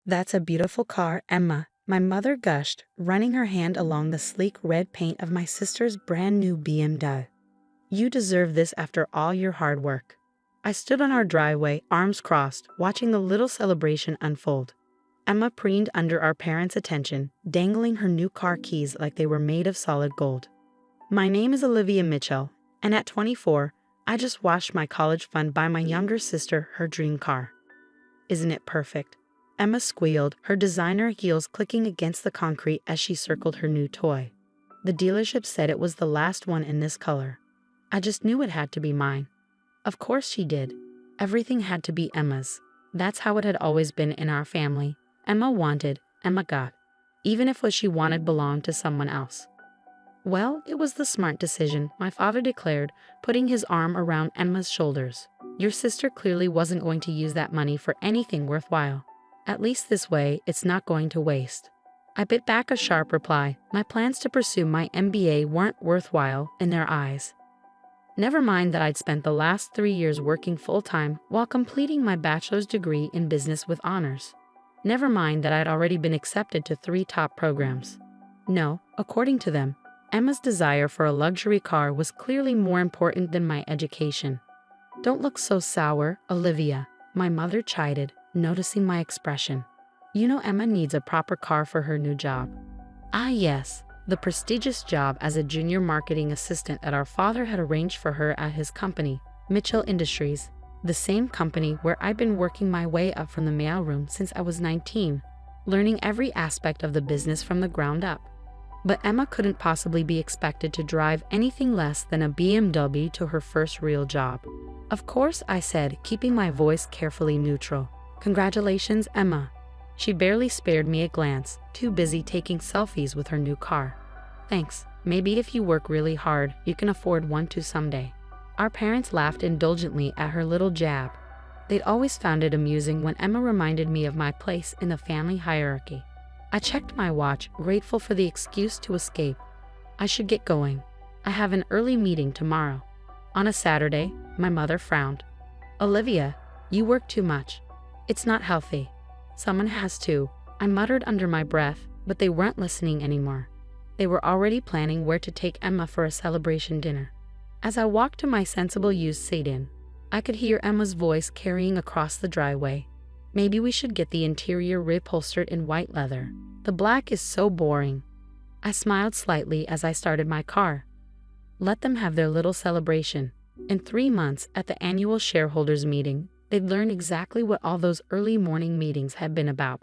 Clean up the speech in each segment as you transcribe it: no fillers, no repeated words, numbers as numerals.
That's a beautiful car, Emma, my mother gushed, running her hand along the sleek red paint of my sister's brand new BMW. You deserve this after all your hard work. I stood on our driveway, arms crossed, watching the little celebration unfold. Emma preened under our parents' attention, dangling her new car keys like they were made of solid gold. My name is Olivia Mitchell, and at 24, I just watched my college fund buy my younger sister her dream car. Isn't it perfect? Emma squealed, her designer heels clicking against the concrete as she circled her new toy. The dealership said it was the last one in this color. I just knew it had to be mine. Of course she did. Everything had to be Emma's. That's how it had always been in our family. Emma wanted, Emma got. Even if what she wanted belonged to someone else. Well, it was the smart decision, my father declared, putting his arm around Emma's shoulders. Your sister clearly wasn't going to use that money for anything worthwhile. At least this way, it's not going to waste. I bit back a sharp reply. My plans to pursue my MBA weren't worthwhile in their eyes. Never mind that I'd spent the last 3 years working full-time while completing my bachelor's degree in business with honors. Never mind that I'd already been accepted to 3 top programs. No, according to them, Emma's desire for a luxury car was clearly more important than my education. Don't look so sour, Olivia, my mother chided, noticing my expression. You know Emma needs a proper car for her new job. Ah yes, the prestigious job as a junior marketing assistant that our father had arranged for her at his company, Mitchell Industries, the same company where I'd been working my way up from the mailroom since I was 19, learning every aspect of the business from the ground up. But Emma couldn't possibly be expected to drive anything less than a BMW to her first real job. Of course, I said, keeping my voice carefully neutral. Congratulations, Emma. She barely spared me a glance, too busy taking selfies with her new car. Thanks. Maybe if you work really hard, you can afford one too someday. Our parents laughed indulgently at her little jab. They'd always found it amusing when Emma reminded me of my place in the family hierarchy. I checked my watch, grateful for the excuse to escape. I should get going. I have an early meeting tomorrow. On a Saturday, my mother frowned. Olivia, you work too much. It's not healthy. Someone has to, I muttered under my breath, but they weren't listening anymore. They were already planning where to take Emma for a celebration dinner. As I walked to my sensible use sit-in, I could hear Emma's voice carrying across the driveway. Maybe we should get the interior reupholstered in white leather. The black is so boring. I smiled slightly as I started my car. Let them have their little celebration. In 3 months, at the annual shareholders meeting, they'd learn exactly what all those early morning meetings had been about.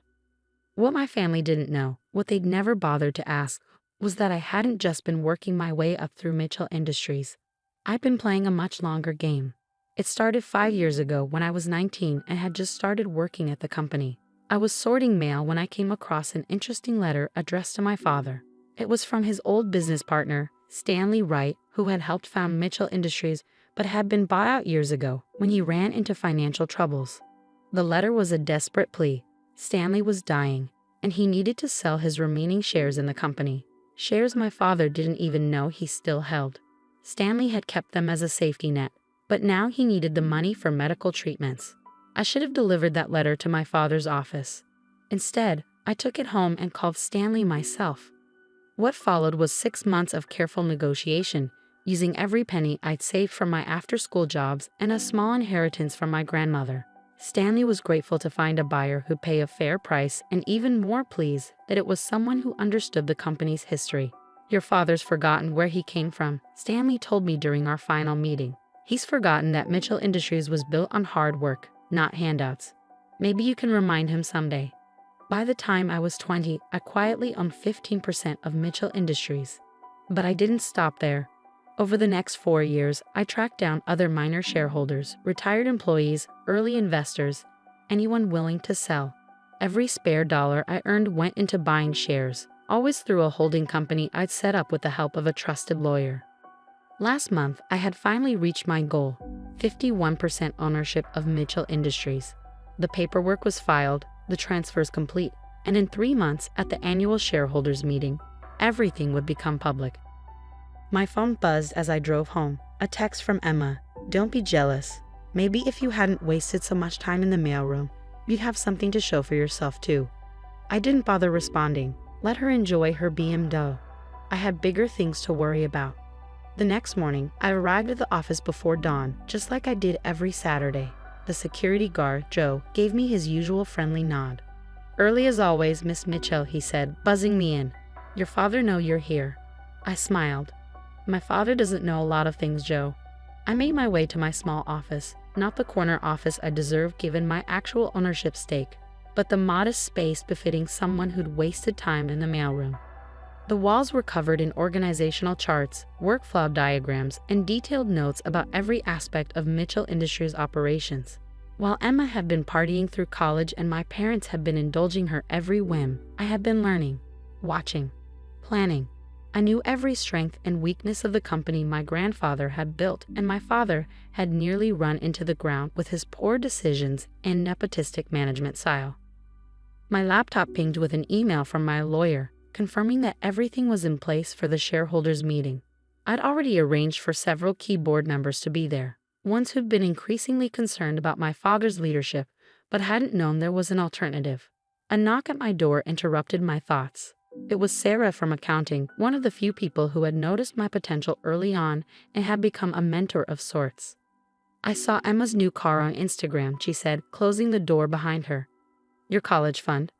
What my family didn't know, what they'd never bothered to ask, was that I hadn't just been working my way up through Mitchell Industries. I'd been playing a much longer game. It started 5 years ago when I was 19 and had just started working at the company. I was sorting mail when I came across an interesting letter addressed to my father. It was from his old business partner, Stanley Wright, who had helped found Mitchell Industries but had been bought out years ago when he ran into financial troubles. The letter was a desperate plea. Stanley was dying, and he needed to sell his remaining shares in the company. Shares my father didn't even know he still held. Stanley had kept them as a safety net, but now he needed the money for medical treatments. I should have delivered that letter to my father's office. Instead, I took it home and called Stanley myself. What followed was 6 months of careful negotiation, using every penny I'd saved from my after-school jobs and a small inheritance from my grandmother. Stanley was grateful to find a buyer who'd pay a fair price and even more pleased that it was someone who understood the company's history. Your father's forgotten where he came from, Stanley told me during our final meeting. He's forgotten that Mitchell Industries was built on hard work, not handouts. Maybe you can remind him someday. By the time I was 20, I quietly owned 15% of Mitchell Industries. But I didn't stop there. Over the next 4 years, I tracked down other minor shareholders, retired employees, early investors, anyone willing to sell. Every spare dollar I earned went into buying shares, always through a holding company I'd set up with the help of a trusted lawyer. Last month, I had finally reached my goal, 51% ownership of Mitchell Industries. The paperwork was filed, the transfers complete, and in 3 months at the annual shareholders meeting, everything would become public. My phone buzzed as I drove home, a text from Emma. Don't be jealous. Maybe if you hadn't wasted so much time in the mailroom, You'd have something to show for yourself too. I didn't bother responding. Let her enjoy her BMW. I had bigger things to worry about. The next morning, I arrived at the office before dawn, just like I did every Saturday. The security guard, Joe, gave me his usual friendly nod. "Early as always, Miss Mitchell," he said, buzzing me in. "Your father know you're here." I smiled. "My father doesn't know a lot of things, Joe." I made my way to my small office, not the corner office I deserved given my actual ownership stake, but the modest space befitting someone who'd wasted time in the mailroom. The walls were covered in organizational charts, workflow diagrams, and detailed notes about every aspect of Mitchell Industries operations. While Emma had been partying through college and my parents had been indulging her every whim, I had been learning, watching, planning. I knew every strength and weakness of the company my grandfather had built and my father had nearly run into the ground with his poor decisions and nepotistic management style. My laptop pinged with an email from my lawyer, confirming that everything was in place for the shareholders' meeting. I'd already arranged for several key board members to be there, ones who'd been increasingly concerned about my father's leadership, but hadn't known there was an alternative. A knock at my door interrupted my thoughts. It was Sarah from accounting, one of the few people who had noticed my potential early on and had become a mentor of sorts. "I saw Emma's new car on Instagram," she said, closing the door behind her. "Your college fund?"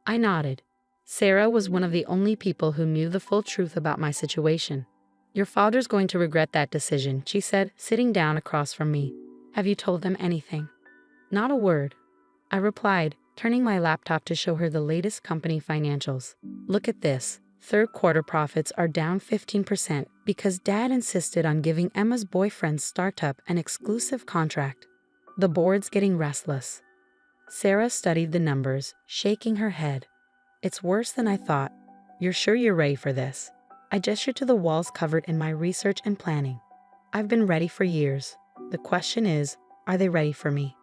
I nodded. Sarah was one of the only people who knew the full truth about my situation. "Your father's going to regret that decision," she said, sitting down across from me. "Have you told them anything?" "Not a word," I replied, turning my laptop to show her the latest company financials. "Look at this. Third quarter profits are down 15% because Dad insisted on giving Emma's boyfriend's startup an exclusive contract. The board's getting restless." Sarah studied the numbers, shaking her head. "It's worse than I thought. You're sure you're ready for this?" I gestured to the walls covered in my research and planning. "I've been ready for years. The question is, are they ready for me?"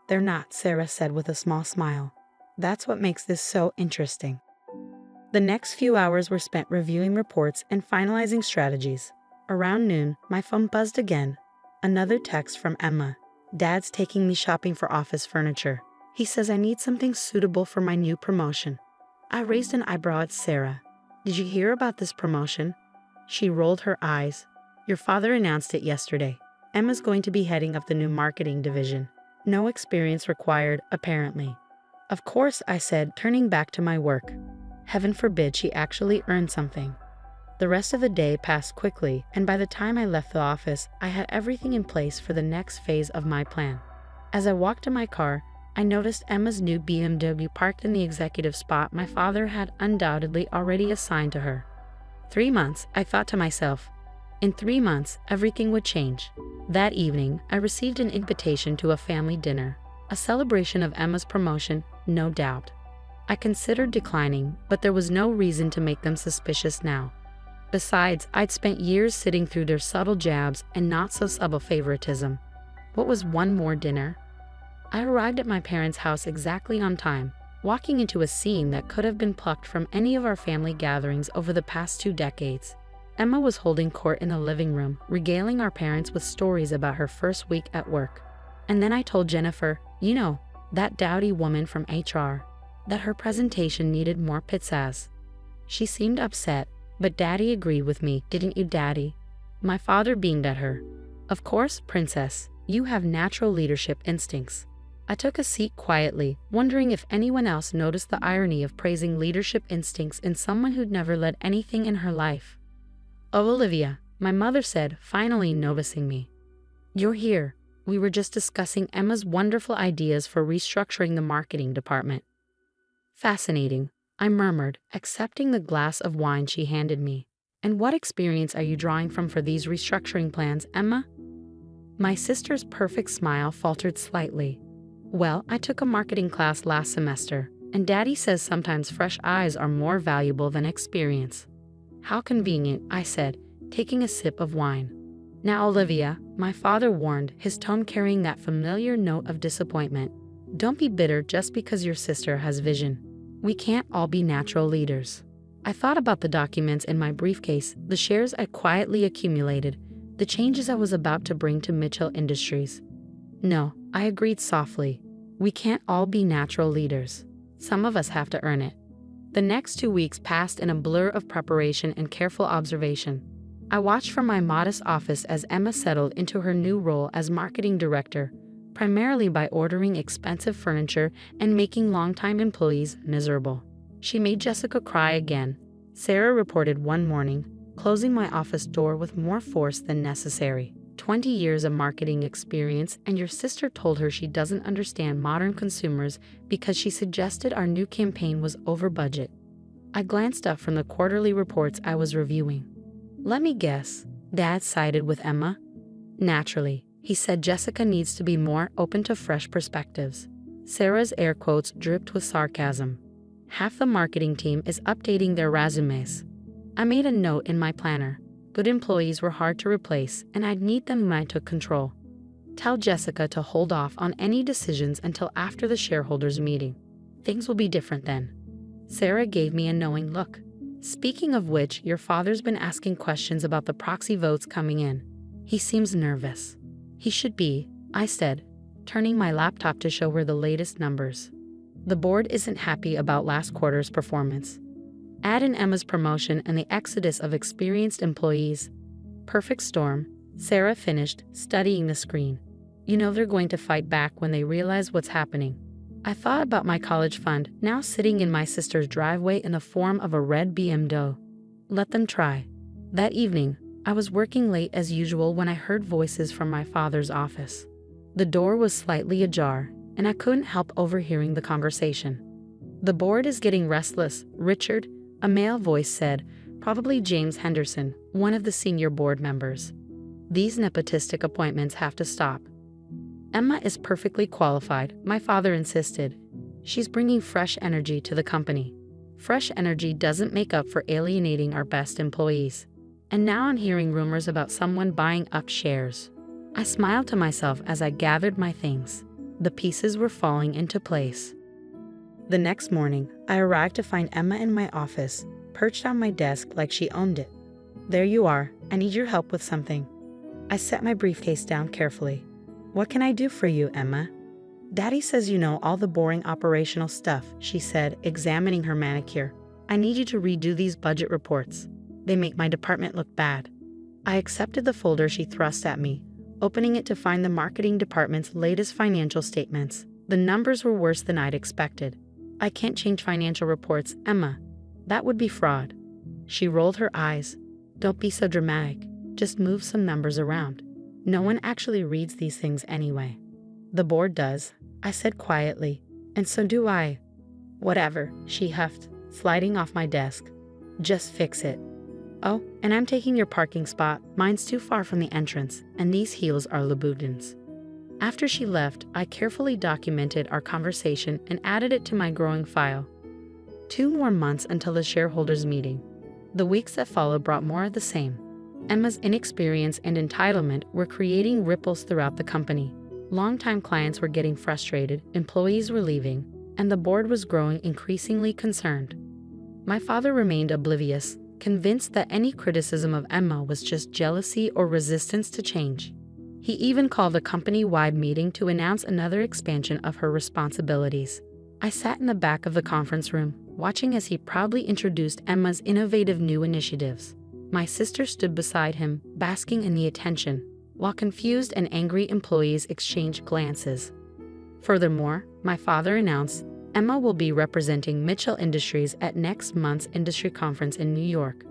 "They're not," Sarah said with a small smile. "That's what makes this so interesting." The next few hours were spent reviewing reports and finalizing strategies. Around noon, my phone buzzed again. Another text from Emma. "Dad's taking me shopping for office furniture. He says I need something suitable for my new promotion." I raised an eyebrow at Sarah. "Did you hear about this promotion?" She rolled her eyes. "Your father announced it yesterday. Emma's going to be heading up the new marketing division. No experience required, apparently." "Of course," I said, turning back to my work. Heaven forbid she actually earned something. The rest of the day passed quickly, and by the time I left the office, I had everything in place for the next phase of my plan. As I walked to my car, I noticed Emma's new BMW parked in the executive spot my father had undoubtedly already assigned to her. 3 months, I thought to myself. In 3 months, everything would change. That evening, I received an invitation to a family dinner, a celebration of Emma's promotion, no doubt. I considered declining, but there was no reason to make them suspicious now. Besides, I'd spent years sitting through their subtle jabs and not-so-subtle favoritism. What was one more dinner? I arrived at my parents' house exactly on time, walking into a scene that could have been plucked from any of our family gatherings over the past 2 decades. Emma was holding court in the living room, regaling our parents with stories about her first week at work. And then I told Jennifer, that dowdy woman from HR, that her presentation needed more pizzazz. She seemed upset, but Daddy agreed with me, "Didn't you, Daddy?" My father beamed at her. "Of course, Princess, you have natural leadership instincts." I took a seat quietly, wondering if anyone else noticed the irony of praising leadership instincts in someone who'd never led anything in her life. "Oh, Olivia," my mother said, finally noticing me. "You're here. We were just discussing Emma's wonderful ideas for restructuring the marketing department." "Fascinating," I murmured, accepting the glass of wine she handed me. "And what experience are you drawing from for these restructuring plans, Emma?" My sister's perfect smile faltered slightly. "Well, I took a marketing class last semester, and Daddy says sometimes fresh eyes are more valuable than experience." "How convenient," I said, taking a sip of wine. "Now, Olivia," my father warned, his tone carrying that familiar note of disappointment, "don't be bitter just because your sister has vision. We can't all be natural leaders." I thought about the documents in my briefcase, the shares I quietly accumulated, the changes I was about to bring to Mitchell Industries. "No," I agreed softly. We can't all be natural leaders. Some of us have to earn it. The next 2 weeks passed in a blur of preparation and careful observation. I watched from my modest office as Emma settled into her new role as marketing director, primarily by ordering expensive furniture and making longtime employees miserable. She made Jessica cry again, Sarah reported one morning, closing my office door with more force than necessary. 20 years of marketing experience, and your sister told her she doesn't understand modern consumers because she suggested our new campaign was over budget. I glanced up from the quarterly reports I was reviewing. Let me guess, Dad sided with Emma? Naturally, he said Jessica needs to be more open to fresh perspectives. Sarah's air quotes dripped with sarcasm. Half the marketing team is updating their resumes. I made a note in my planner. Good employees were hard to replace, and I'd need them when I took control. Tell Jessica to hold off on any decisions until after the shareholders' meeting. Things will be different then. Sarah gave me a knowing look. Speaking of which, your father's been asking questions about the proxy votes coming in. He seems nervous. He should be, I said, turning my laptop to show her the latest numbers. The board isn't happy about last quarter's performance. Add in Emma's promotion and the exodus of experienced employees. Perfect storm. Sarah finished, studying the screen. You know they're going to fight back when they realize what's happening. I thought about my college fund, now sitting in my sister's driveway in the form of a red BMW. Let them try. That evening, I was working late as usual when I heard voices from my father's office. The door was slightly ajar, and I couldn't help overhearing the conversation. The board is getting restless, Richard, a male voice said, probably James Henderson, one of the senior board members. These nepotistic appointments have to stop. Emma is perfectly qualified, my father insisted. She's bringing fresh energy to the company. Fresh energy doesn't make up for alienating our best employees. And now I'm hearing rumors about someone buying up shares. I smiled to myself as I gathered my things. The pieces were falling into place. The next morning, I arrived to find Emma in my office, perched on my desk like she owned it. There you are, I need your help with something. I set my briefcase down carefully. What can I do for you, Emma? Daddy says you know all the boring operational stuff, she said, examining her manicure. I need you to redo these budget reports. They make my department look bad. I accepted the folder she thrust at me, opening it to find the marketing department's latest financial statements. The numbers were worse than I'd expected. I can't change financial reports, Emma. That would be fraud. She rolled her eyes. Don't be so dramatic. Just move some numbers around. No one actually reads these things anyway. The board does, I said quietly. And so do I. Whatever, she huffed, sliding off my desk. Just fix it. Oh, and I'm taking your parking spot. Mine's too far from the entrance, and these heels are Louboutins. After she left, I carefully documented our conversation and added it to my growing file. 2 more months until the shareholders' meeting. The weeks that followed brought more of the same. Emma's inexperience and entitlement were creating ripples throughout the company. Longtime clients were getting frustrated, employees were leaving, and the board was growing increasingly concerned. My father remained oblivious, convinced that any criticism of Emma was just jealousy or resistance to change. He even called a company-wide meeting to announce another expansion of her responsibilities. I sat in the back of the conference room, watching as he proudly introduced Emma's innovative new initiatives. My sister stood beside him, basking in the attention, while confused and angry employees exchanged glances. Furthermore, my father announced, Emma will be representing Mitchell Industries at next month's industry conference in New York.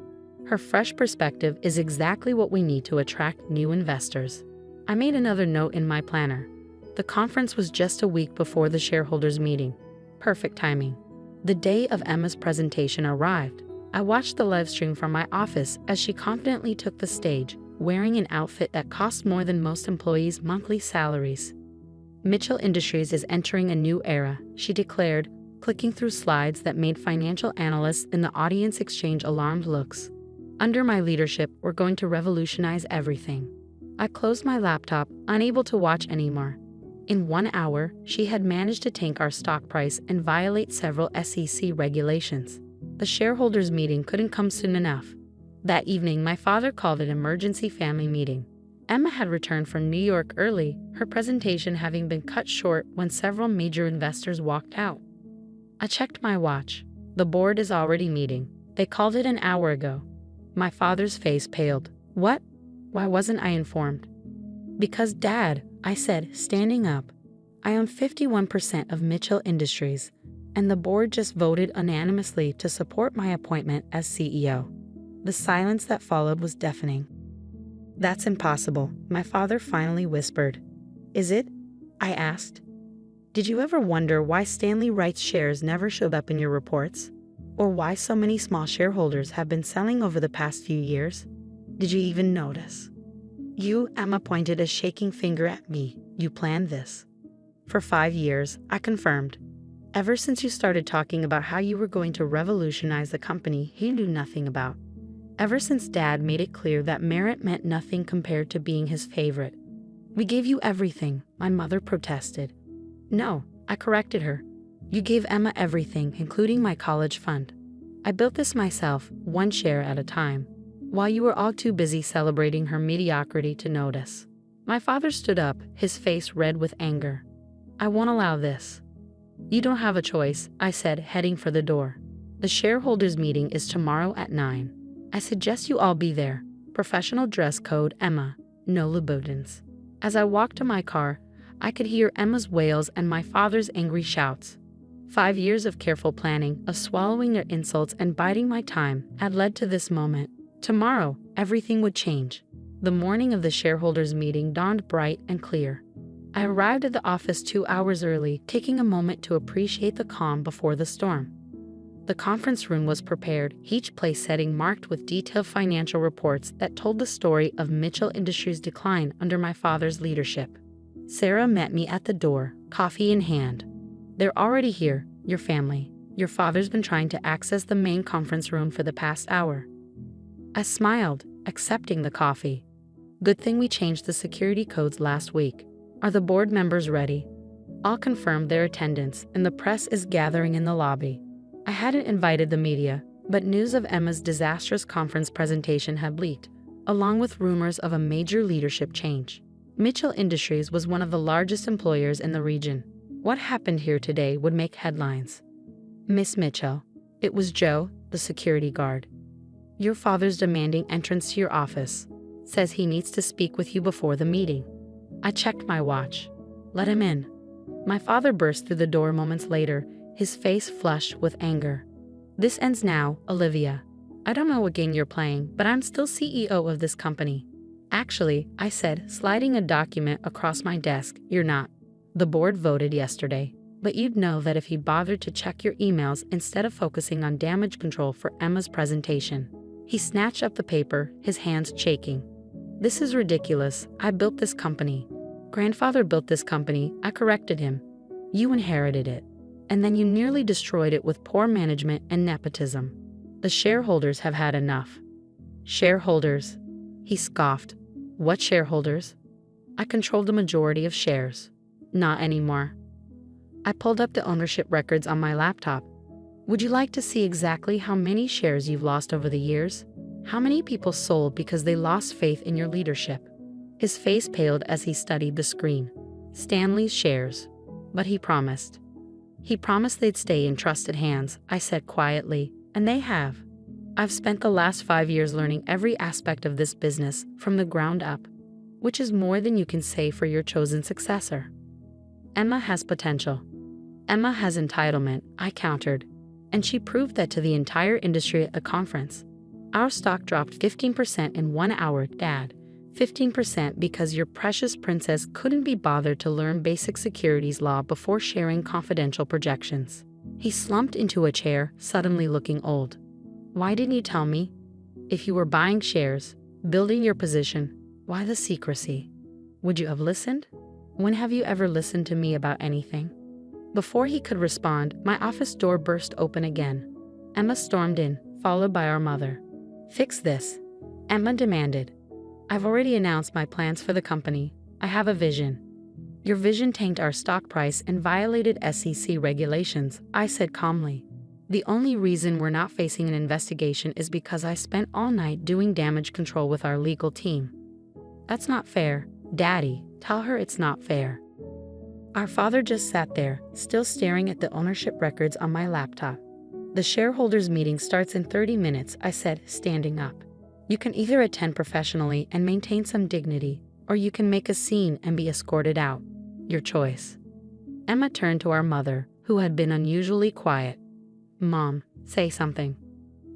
Her fresh perspective is exactly what we need to attract new investors. I made another note in my planner. The conference was just a week before the shareholders' meeting. Perfect timing. The day of Emma's presentation arrived. I watched the live stream from my office as she confidently took the stage, wearing an outfit that cost more than most employees' monthly salaries. Mitchell Industries is entering a new era, she declared, clicking through slides that made financial analysts in the audience exchange alarmed looks. Under my leadership, we're going to revolutionize everything. I closed my laptop, unable to watch anymore. In 1 hour, she had managed to tank our stock price and violate several SEC regulations. The shareholders' meeting couldn't come soon enough. That evening, my father called an emergency family meeting. Emma had returned from New York early, her presentation having been cut short when several major investors walked out. I checked my watch. The board is already meeting. They called it an hour ago. My father's face paled. What? Why wasn't I informed? Because, Dad, I said, standing up. I own 51% of Mitchell Industries, and the board just voted unanimously to support my appointment as CEO. The silence that followed was deafening. That's impossible, my father finally whispered. Is it? I asked. Did you ever wonder why Stanley Wright's shares never showed up in your reports? Or why so many small shareholders have been selling over the past few years? Did you even notice? You, Emma pointed a shaking finger at me. You planned this. For 5 years, I confirmed. Ever since you started talking about how you were going to revolutionize the company he knew nothing about. Ever since Dad made it clear that merit meant nothing compared to being his favorite. We gave you everything, my mother protested. No, I corrected her. You gave Emma everything, including my college fund. I built this myself, one share at a time, while you were all too busy celebrating her mediocrity to notice. My father stood up, his face red with anger. I won't allow this. You don't have a choice, I said, heading for the door. The shareholders' meeting is tomorrow at 9. I suggest you all be there. Professional dress code, Emma. No Louboutins. As I walked to my car, I could hear Emma's wails and my father's angry shouts. 5 years of careful planning, of swallowing their insults and biding my time, had led to this moment. Tomorrow, everything would change. The morning of the shareholders' meeting dawned bright and clear. I arrived at the office 2 hours early, taking a moment to appreciate the calm before the storm. The conference room was prepared, each place setting marked with detailed financial reports that told the story of Mitchell Industries' decline under my father's leadership. Sarah met me at the door, coffee in hand. They're already here, your family. Your father's been trying to access the main conference room for the past hour. I smiled, accepting the coffee. Good thing we changed the security codes last week. Are the board members ready? All confirmed their attendance, and the press is gathering in the lobby. I hadn't invited the media, but news of Emma's disastrous conference presentation had leaked, along with rumors of a major leadership change. Mitchell Industries was one of the largest employers in the region. What happened here today would make headlines. Miss Mitchell, it was Joe, the security guard. Your father's demanding entrance to your office. Says he needs to speak with you before the meeting. I checked my watch. Let him in. My father burst through the door moments later, his face flushed with anger. This ends now, Olivia. I don't know what game you're playing, but I'm still CEO of this company. Actually, I said, sliding a document across my desk, you're not. The board voted yesterday, but you'd know that if he bothered to check your emails instead of focusing on damage control for Emma's presentation. He snatched up the paper, his hands shaking. This is ridiculous. I built this company. Grandfather built this company. I corrected him. You inherited it. And then you nearly destroyed it with poor management and nepotism. The shareholders have had enough. Shareholders? He scoffed. What shareholders? I controlled the majority of shares. Not anymore. I pulled up the ownership records on my laptop. Would you like to see exactly how many shares you've lost over the years? How many people sold because they lost faith in your leadership? His face paled as he studied the screen. Stanley's shares. But he promised. He promised they'd stay in trusted hands, I said quietly, and they have. I've spent the last 5 years learning every aspect of this business from the ground up, which is more than you can say for your chosen successor. Emma has potential. Emma has entitlement, I countered, and she proved that to the entire industry at the conference. Our stock dropped 15% in 1 hour, Dad. 15% because your precious princess couldn't be bothered to learn basic securities law before sharing confidential projections. He slumped into a chair, suddenly looking old. Why didn't you tell me? If you were buying shares, building your position, why the secrecy? Would you have listened? When have you ever listened to me about anything? Before he could respond, my office door burst open again. Emma stormed in, followed by our mother. Fix this, Emma demanded. I've already announced my plans for the company. I have a vision. Your vision tanked our stock price and violated SEC regulations, I said calmly. The only reason we're not facing an investigation is because I spent all night doing damage control with our legal team. That's not fair. Daddy, tell her it's not fair. Our father just sat there, still staring at the ownership records on my laptop. The shareholders meeting starts in 30 minutes, I said, standing up. You can either attend professionally and maintain some dignity, or you can make a scene and be escorted out. Your choice. Emma turned to our mother, who had been unusually quiet. Mom, say something.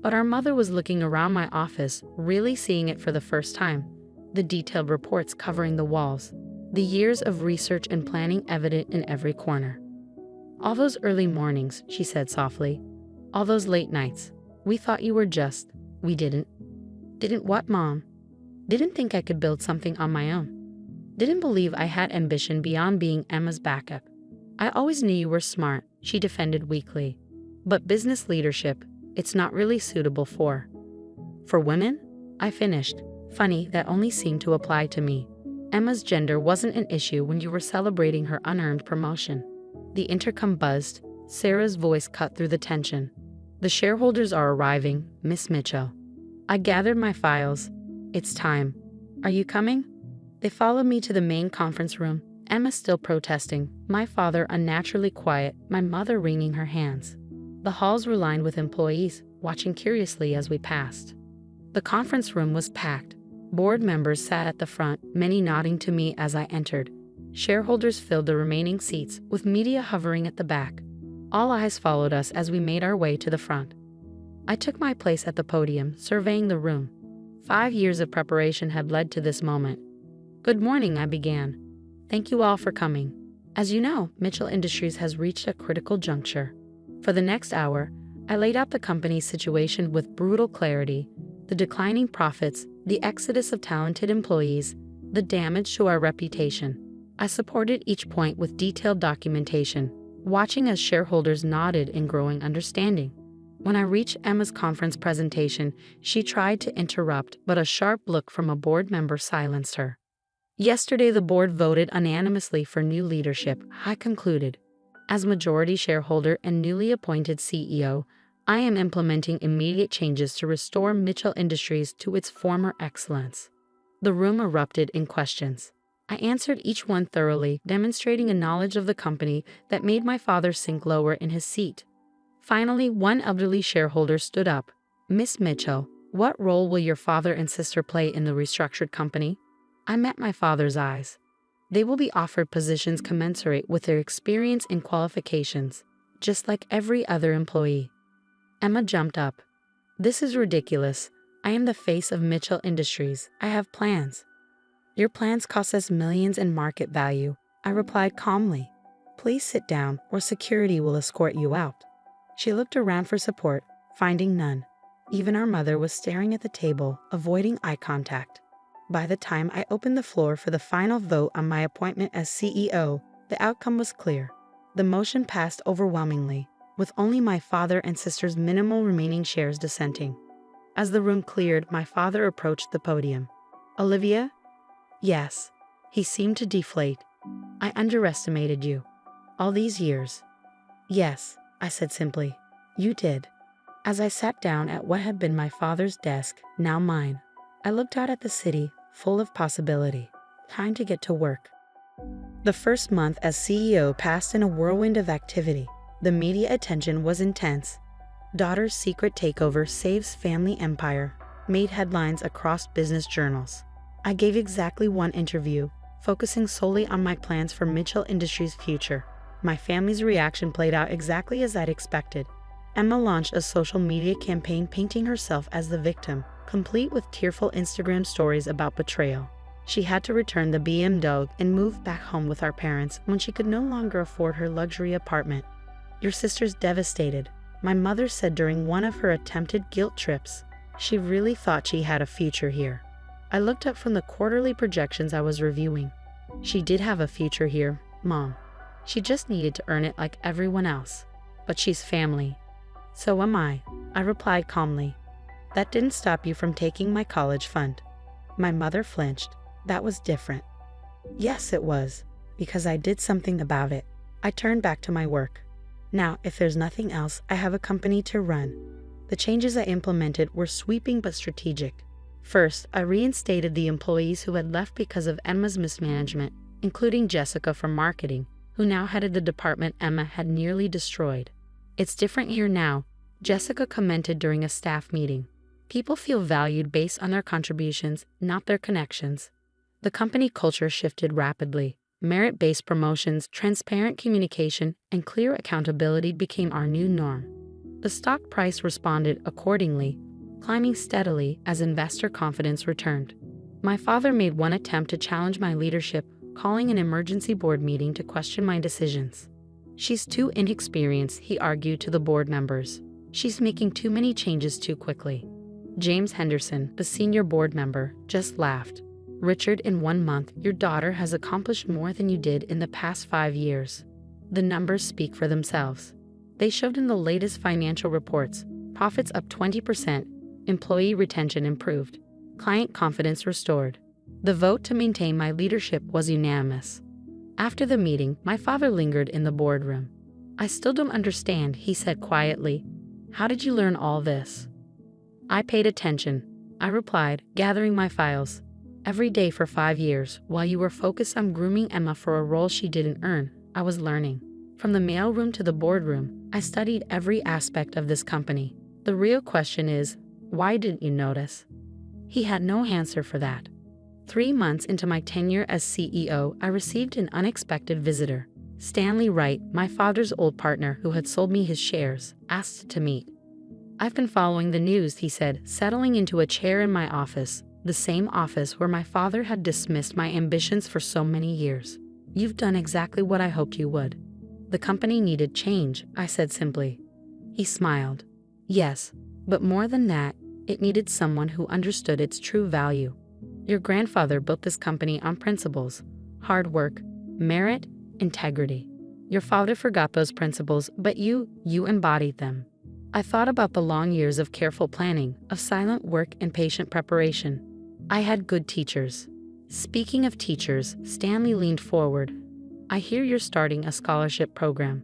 But our mother was looking around my office, really seeing it for the first time. The detailed reports covering the walls. The years of research and planning evident in every corner. All those early mornings, she said softly. All those late nights. We thought you were just. We didn't. Didn't what, Mom? Didn't think I could build something on my own. Didn't believe I had ambition beyond being Emma's backup. I always knew you were smart, she defended weakly. But business leadership, it's not really suitable for women? I finished. Funny, that only seemed to apply to me. Emma's gender wasn't an issue when you were celebrating her unearned promotion. The intercom buzzed. Sarah's voice cut through the tension. The shareholders are arriving, Miss Mitchell. I gathered my files. It's time. Are you coming? They followed me to the main conference room, Emma still protesting, my father unnaturally quiet, my mother wringing her hands. The halls were lined with employees, watching curiously as we passed. The conference room was packed. Board members sat at the front, many nodding to me as I entered. Shareholders filled the remaining seats, with media hovering at the back. All eyes followed us as we made our way to the front. I took my place at the podium, surveying the room. 5 years of preparation had led to this moment. Good morning, I began. Thank you all for coming. As you know, Mitchell Industries has reached a critical juncture. For the next hour, I laid out the company's situation with brutal clarity, the declining profits, the exodus of talented employees, the damage to our reputation. I supported each point with detailed documentation, watching as shareholders nodded in growing understanding. When I reached Emma's conference presentation, she tried to interrupt, but a sharp look from a board member silenced her. Yesterday, the board voted unanimously for new leadership, I concluded. As majority shareholder and newly appointed CEO, I am implementing immediate changes to restore Mitchell Industries to its former excellence. The room erupted in questions. I answered each one thoroughly, demonstrating a knowledge of the company that made my father sink lower in his seat. Finally, one elderly shareholder stood up. Miss Mitchell, what role will your father and sister play in the restructured company? I met my father's eyes. They will be offered positions commensurate with their experience and qualifications, just like every other employee. Emma jumped up. This is ridiculous. I am the face of Mitchell Industries. I have plans. Your plans cost us millions in market value, I replied calmly. Please sit down or security will escort you out. She looked around for support, finding none. Even our mother was staring at the table, avoiding eye contact. By the time I opened the floor for the final vote on my appointment as CEO, the outcome was clear. The motion passed overwhelmingly, with only my father and sister's minimal remaining shares dissenting. As the room cleared, my father approached the podium. Olivia? Yes. He seemed to deflate. I underestimated you. All these years. Yes, I said simply. You did. As I sat down at what had been my father's desk, now mine, I looked out at the city, full of possibility. Time to get to work. The first month as CEO passed in a whirlwind of activity. The media attention was intense. Daughter's secret takeover saves family empire made headlines across business journals. I gave exactly one interview, focusing solely on my plans for Mitchell Industries' future. My family's reaction played out exactly as I'd expected. Emma launched a social media campaign painting herself as the victim, complete with tearful Instagram stories about betrayal. She had to return the BMW and move back home with our parents when she could no longer afford her luxury apartment. Your sister's devastated, my mother said during one of her attempted guilt trips. She really thought she had a future here. I looked up from the quarterly projections I was reviewing. She did have a future here, Mom. She just needed to earn it like everyone else. But she's family. So am I replied calmly. That didn't stop you from taking my college fund. My mother flinched. That was different. Yes, it was, because I did something about it. I turned back to my work. Now, if there's nothing else, I have a company to run. The changes I implemented were sweeping but strategic. First, I reinstated the employees who had left because of Emma's mismanagement, including Jessica from marketing, who now headed the department Emma had nearly destroyed. "It's different here now," Jessica commented during a staff meeting. "People feel valued based on their contributions, not their connections." The company culture shifted rapidly. Merit-based promotions, transparent communication, and clear accountability became our new norm. The stock price responded accordingly, climbing steadily as investor confidence returned. My father made one attempt to challenge my leadership, calling an emergency board meeting to question my decisions. "She's too inexperienced," he argued to the board members. "She's making too many changes too quickly." James Henderson, the senior board member, just laughed. "Richard, in 1 month, your daughter has accomplished more than you did in the past 5 years. The numbers speak for themselves." They showed in the latest financial reports: profits up 20%, employee retention improved, client confidence restored. The vote to maintain my leadership was unanimous. After the meeting, my father lingered in the boardroom. "I still don't understand," he said quietly. "How did you learn all this?" "I paid attention," I replied, gathering my files. "Every day for 5 years, while you were focused on grooming Emma for a role she didn't earn, I was learning. From the mailroom to the boardroom, I studied every aspect of this company. The real question is, why didn't you notice?" He had no answer for that. 3 months into my tenure as CEO, I received an unexpected visitor. Stanley Wright, my father's old partner who had sold me his shares, asked to meet. "I've been following the news," he said, settling into a chair in my office, the same office where my father had dismissed my ambitions for so many years. "You've done exactly what I hoped you would." "The company needed change," I said simply. He smiled. "Yes, but more than that, it needed someone who understood its true value. Your grandfather built this company on principles: hard work, merit, integrity. Your father forgot those principles, but you embodied them." I thought about the long years of careful planning, of silent work and patient preparation. I had good teachers. Speaking of teachers, Stanley leaned forward. "I hear you're starting a scholarship program."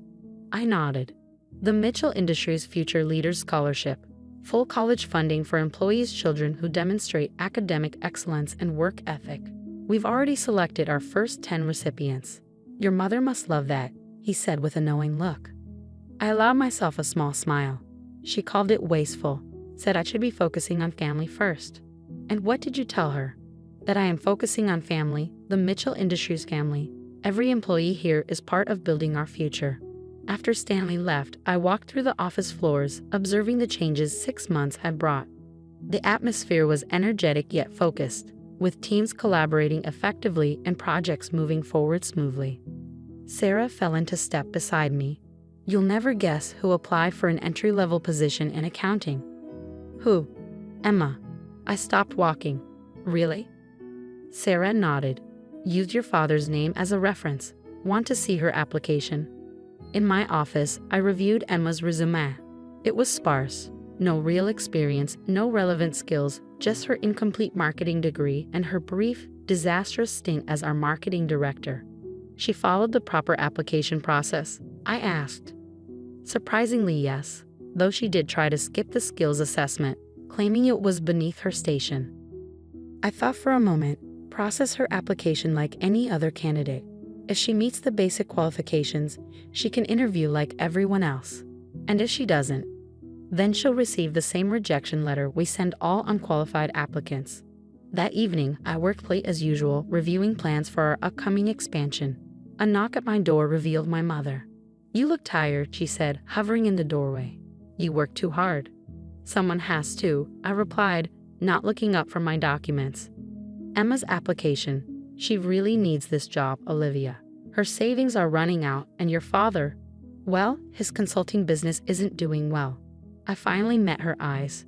I nodded. "The Mitchell Industries Future Leaders Scholarship. Full college funding for employees' children who demonstrate academic excellence and work ethic. We've already selected our first 10 recipients." "Your mother must love that," he said with a knowing look. I allowed myself a small smile. She called it wasteful, said I should be focusing on family first. "And what did you tell her?" "That I am focusing on family, the Mitchell Industries family. Every employee here is part of building our future." After Stanley left, I walked through the office floors, observing the changes 6 months had brought. The atmosphere was energetic yet focused, with teams collaborating effectively and projects moving forward smoothly. Sarah fell into step beside me. "You'll never guess who applied for an entry-level position in accounting." "Who?" "Emma." I stopped walking. "Really?" Sarah nodded. "Used your father's name as a reference. Want to see her application?" In my office, I reviewed Emma's resume. It was sparse. No real experience, no relevant skills, just her incomplete marketing degree and her brief, disastrous stint as our marketing director. "She followed the proper application process?" I asked. Surprisingly, yes, though she did try to skip the skills assessment, claiming it was beneath her station. I thought for a moment. Process her application like any other candidate. If she meets the basic qualifications, she can interview like everyone else. And if she doesn't, then she'll receive the same rejection letter we send all unqualified applicants. That evening, I worked late as usual, reviewing plans for our upcoming expansion. A knock at my door revealed my mother. "You look tired," she said, hovering in the doorway. "You work too hard." "Someone has to," I replied, not looking up from my documents. "Emma's application. She really needs this job, Olivia. Her savings are running out, and your father, well, his consulting business isn't doing well." I finally met her eyes.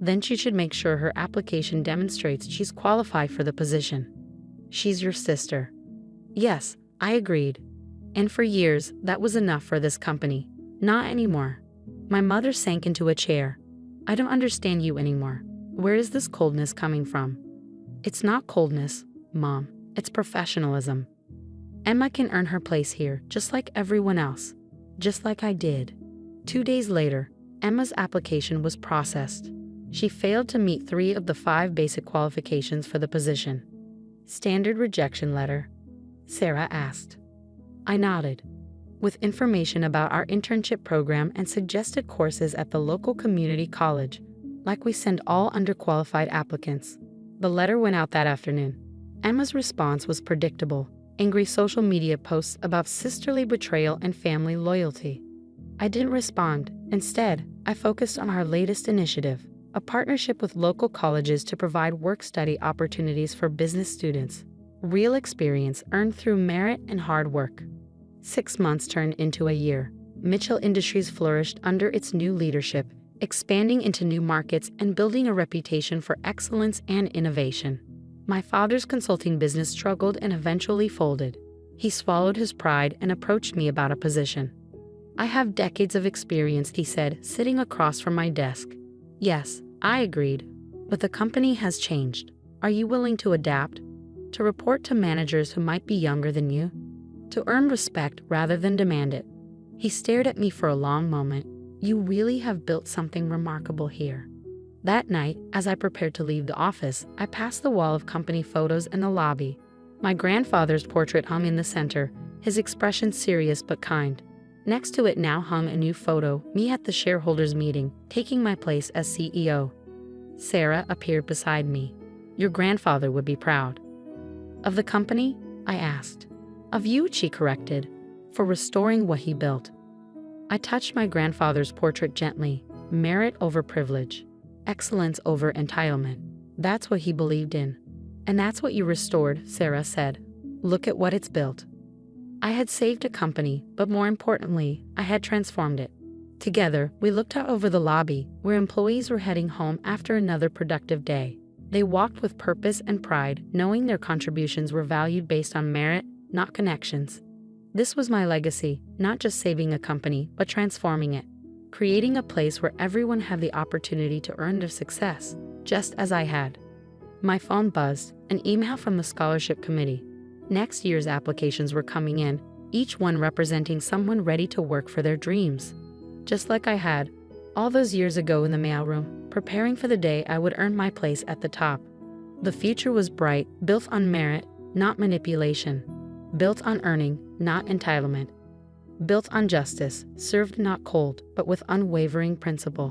"Then she should make sure her application demonstrates she's qualified for the position." "She's your sister." "Yes," I agreed. "And for years, that was enough for this company. Not anymore." My mother sank into a chair. "I don't understand you anymore. Where is this coldness coming from?" "It's not coldness, Mom. It's professionalism. Emma can earn her place here, just like everyone else. Just like I did." 2 days later, Emma's application was processed. She failed to meet 3 of the 5 basic qualifications for the position. Standard rejection letter? Sarah asked. I nodded. With information about our internship program and suggested courses at the local community college, like we send all underqualified applicants. The letter went out that afternoon. Emma's response was predictable. Angry social media posts about sisterly betrayal and family loyalty. I didn't respond. Instead, I focused on our latest initiative, a partnership with local colleges to provide work-study opportunities for business students. Real experience earned through merit and hard work. 6 months turned into a year. Mitchell Industries flourished under its new leadership, expanding into new markets and building a reputation for excellence and innovation. My father's consulting business struggled and eventually folded. He swallowed his pride and approached me about a position. I have decades of experience, he said, sitting across from my desk. Yes, I agreed. But the company has changed. Are you willing to adapt? To report to managers who might be younger than you? To earn respect rather than demand it? He stared at me for a long moment. You really have built something remarkable here. That night, as I prepared to leave the office, I passed the wall of company photos in the lobby. My grandfather's portrait hung in the center, his expression serious but kind. Next to it now hung a new photo, me at the shareholders' meeting, taking my place as CEO. Sarah appeared beside me. Your grandfather would be proud. Of the company? I asked. Of you, she corrected, for restoring what he built. I touched my grandfather's portrait gently. Merit over privilege. Excellence over entitlement. That's what he believed in. And that's what you restored, Sarah said. Look at what it's built. I had saved a company, but more importantly, I had transformed it. Together, we looked out over the lobby, where employees were heading home after another productive day. They walked with purpose and pride, knowing their contributions were valued based on merit, not connections. This was my legacy, not just saving a company, but transforming it. Creating a place where everyone had the opportunity to earn their success, just as I had. My phone buzzed, an email from the scholarship committee. Next year's applications were coming in, each one representing someone ready to work for their dreams. Just like I had, all those years ago in the mailroom, preparing for the day I would earn my place at the top. The future was bright, built on merit, not manipulation. Built on earning, not entitlement. Built on justice, served not cold, but with unwavering principle.